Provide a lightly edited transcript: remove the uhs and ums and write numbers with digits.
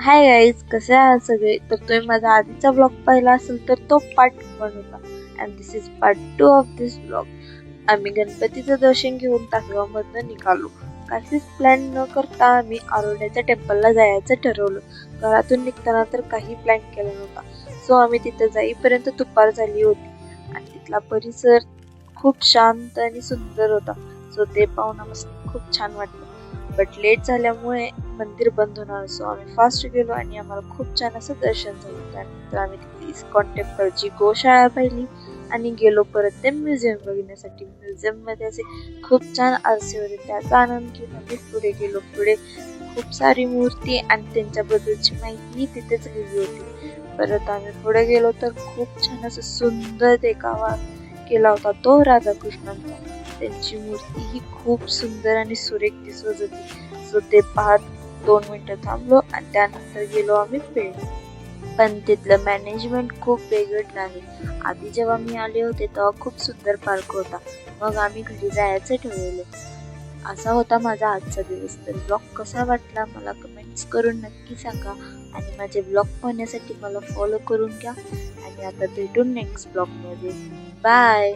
Hi guys, कसे आहात सगळे? तर तुम्ही माझा आधीचा ब्लॉग पाहिला असेल तर तो पार्ट 1 होता and this is part 2 of this blog. आम्ही गणपतीचं दर्शन घेऊन तासगावमधनं निघालो. काहीच प्लॅन न करता आम्ही आरोड्याच्या टेम्पलला जायचं ठरवलं. घरातून निघताना तर काही प्लॅन केला नव्हता. सो आम्ही तिथं जाईपर्यंत दुपार झाली होती आणि तिथला परिसर खूप शांत आणि सुंदर होता. सो ते पाहून आम्हाला खूप छान वाटलं. बट लेट झाल्यामुळे मंदिर बंद होणार, सो आम्ही फास्ट गेलो आणि आम्हाला खूप छान असं दर्शन झालं. त्यानंतर आम्ही तिथे इस्कॉन टेम्पलची गोशाळा पाहिली आणि गेलो परत ते म्युझियम बघण्यासाठी. म्युझियम मध्ये असे खूप छान आरसे होते, त्याचा आनंद घेऊन आम्ही पुढे गेलो. पुढे खूप सारी मूर्ती आणि त्यांच्याबद्दलची माहिती तिथेच लिहिली होती. परत आम्ही पुढे गेलो तर खूप छान असं सुंदर देखावा केला होता तो राधाकृष्णांचा. त्यांची मूर्ती ही खूप सुंदर आणि सुरेख दिसत होती. सो ते पाहत 2 मिनिटं थांबलो आणि त्यानंतर गेलो आम्ही पेढे. पण तिथलं मॅनेजमेंट खूप बिघडलं आहे. आधी जेव्हा मी आले होते तेव्हा खूप सुंदर पार्क होता. मग आम्ही घरी जायचं ठरवलं. असा होता माझा आजचा दिवस. तर ब्लॉग कसा वाटला मला कमेंट्स करून नक्की सांगा आणि माझे ब्लॉग पाहण्यासाठी मला फॉलो करून घ्या. आणि आता भेटून नेक्स्ट ब्लॉग मध्ये. बाय.